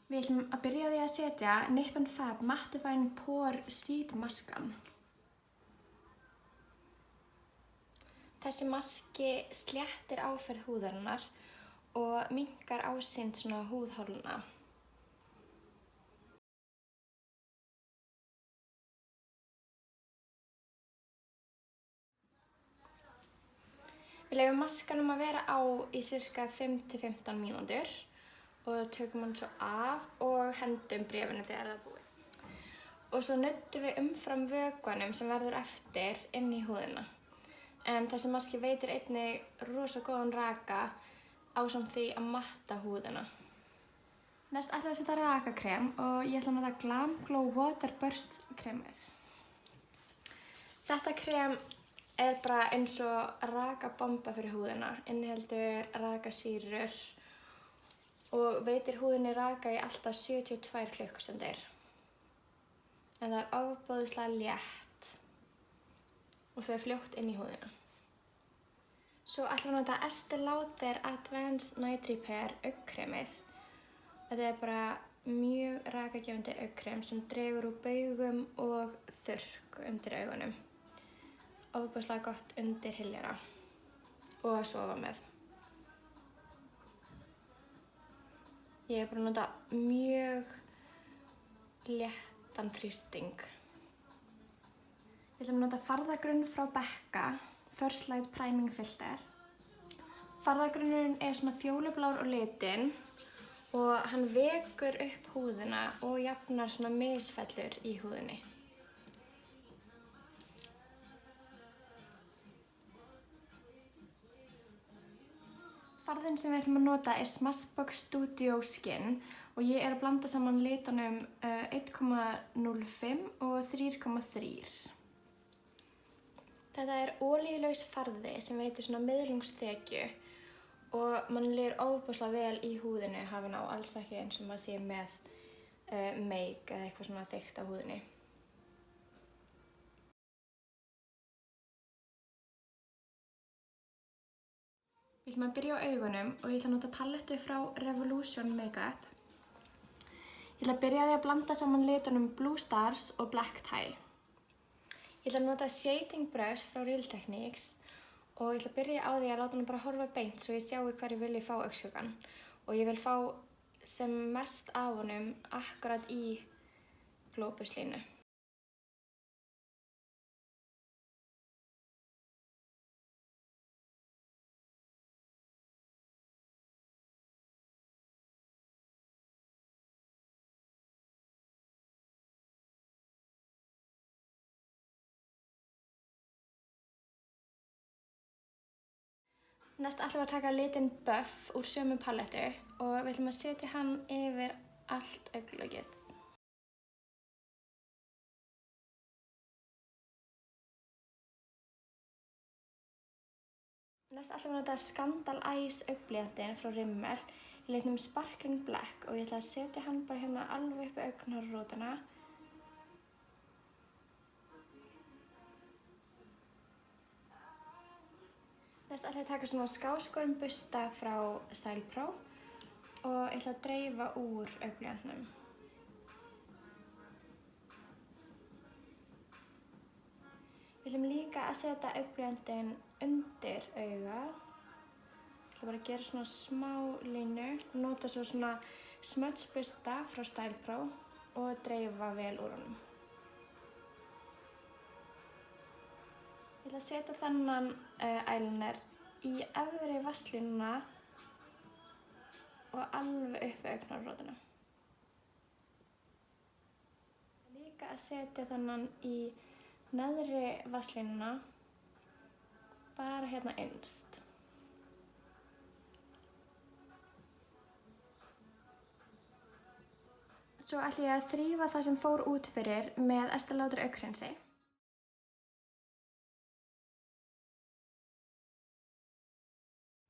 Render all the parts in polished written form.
Við ætlum að byrja á því að setja Nip and Fab Mattifying Pore Sheet maskan. Þessi maski sléttir áferð húðarinnar og minnkar ásýnd svona húðholna. Við leyfum maskanum að vera á í sirka 5–15 mínútur og tökum hann svo af og hendum bréfinu þegar það er búið. Og svo nuddum við umfram vökvanum sem verður eftir inn í húðina. En þessi maski veitir einnig rosa góðan raka ásamt því að matta húðina. Næst ætlum við að setja rakakrem og ég ætla að nota Glam Glow Water Burst kremið. Þetta krem er bara eins og rakabomba fyrir húðina, inniheldur rakasýrur og veitir húðinni raka í alltaf 72 klukkustundir. En það er ofboðslega létt og fer fljótt inn í húðina. Svo ætlum við að nota Estée Lauder Advanced Night Repair augnkremið. Þetta er bara mjög rakagefandi augnkrem sem dregur úr baugum og þurrk undir augunum. Ofboðslega gott undir hyljara og að sofa með. Ég er bara að nota mjög léttan þrýsting. Við ætlum að nota farðagrunn frá Becca, First Light Priming Filter. Farðagrunnurinn er svona fjólublár á litinn og hann vekur upp húðina og jafnar svona misfellur í húðinni. Farðinn sem við ætlum að nota er Smashbox Studio Skin og ég er að blanda saman litunum 1,05 og 3,3. Þetta er olíulaus farði sem veitir svona miðlungsþekju og mann líður ofboðslega vel í húðinu hafi hann á, alls ekki eins og maður sé með make eða eitthvað svona þykkt á húðinni. Við ætlum að byrja á augunum og ég ætla að nota palettu frá Revolution Makeup. Ég ætla að byrja á því að blanda saman litunum Blue Stars og Black Tie. Ég ætla að nota shading brush frá Real Techniques og ég ætla að byrja á því að láta hann bara horfa beint svo ég sjái hvar ég vilji fá augnskuggann. Og ég vil fá sem mest af honum akkurat í glóbuslínu. Næst ætlum við að taka litinn Buff úr sömu palettu og við ætlum að setja hann yfir allt augnlokið. Næst ætlum við að nota Scandal Eyes augnblýantinn frá Rimmel í litnum Sparkling Black og ég ætla að setja hann bara hérna alveg upp augnhárrótina. Næst ætla ég að taka svona skáskorinn busta frá Style Pro og ég ætla að dreifa úr augnblýantnum. Við ætlum líka að setja augnblýantinn undir augað. Ég ætla bara að gera svona smá línu og nota svo svona smudge busta frá Style Pro og dreifa vel úr honum. Ég ætla að setja þennan eyeliner í efri vatnslínuna og alveg upp við augnhárrótina. Ég ætla líka að setja þennan í neðri vatnslínuna, bara hérna innst. Svo ætla ég að þrífa það sem fór út fyrir með Estée Lauder augnhreinsi.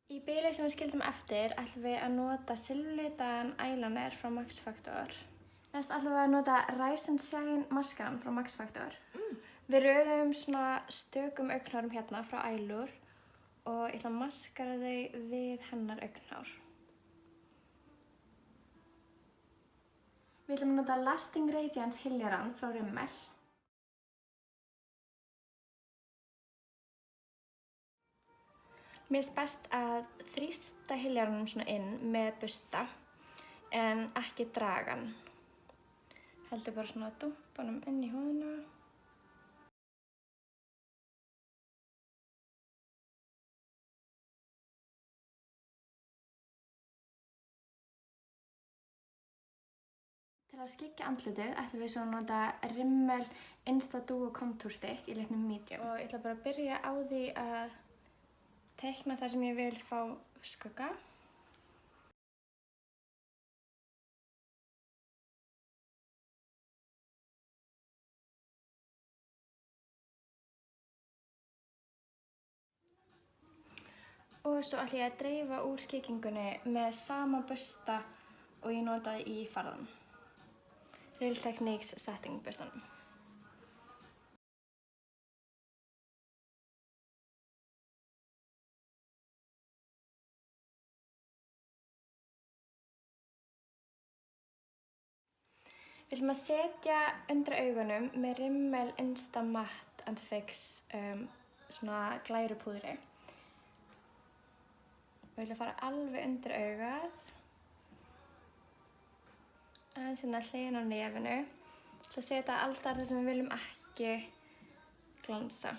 Í bili sem við skildum eftir ætlum við að nota silfurlitaðan eyeliner frá Max Factor. Næst ætlum við að nota Rise and Shine maskan frá Max Factor. Við röðum svona stökum augnhárum hérna frá Eylure og ég ætla að maskara þau við hennar augnhár. Við ætlum að nota Lasting Radiance Hyljarann frá Rimmel. Mér finnst best að þrýsta hyljaranum svona inn með bursta en ekki draga hann. Heldur bara svona að dumpa honum inn í húðina. Til að skyggja andlitið ætlum við svo að nota Rimmel Insta Duo Contour Stick í litnum medium. Og ég ætla bara að byrja á því að teikna þar sem ég vil fá skugga. Og svo ætla ég að dreifa úr skyggingunni með sama bursta og ég notaði í farðan. Real Techniques setting burstanum. Við ætlum að setja undir augunum með Rimmel Insta Matte and Fix svona glærupúðri. Við ætlum að fara alveg undir augað. Aðeins hérna hliðina á nefinu. Ég ætla að setja alls staðar þar sem við viljum ekki glansa.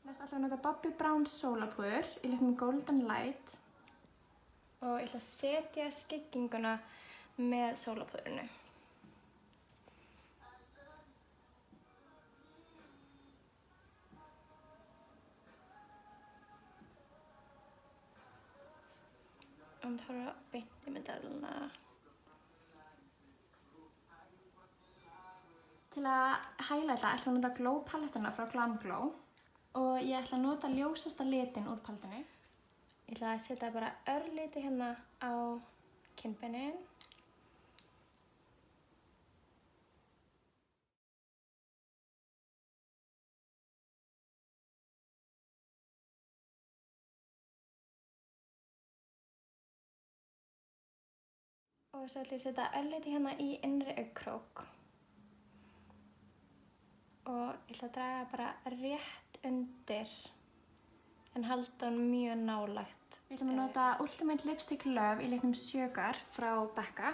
Næst ætlum við að nota Bobbi Brown sólarpúður í litnum Golden Light. Og ég ætla að setja skygginguna með sólarpúðrinu. Og það horfa beint í myndavélina. Til að highlighta ætlum við að nota Glow palettuna frá Glam Glow. Og ég ætla að nota ljósasta litin úr palettunni. Ég ætla að setja bara örlítið hérna á kinnbeinin. Og svo ætla ég að setja örlítið hérna í innri augnkrók. Og ég ætla að draga bara rétt undir en halda hann mjög nálægt. Við ætlum að nota Ultimate Lipstick Love í litnum Sugar frá Becca.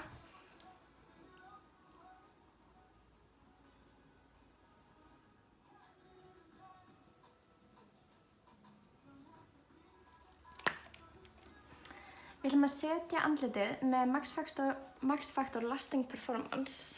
Við ætlum að setja andlitið með Max Factor Lasting Performance.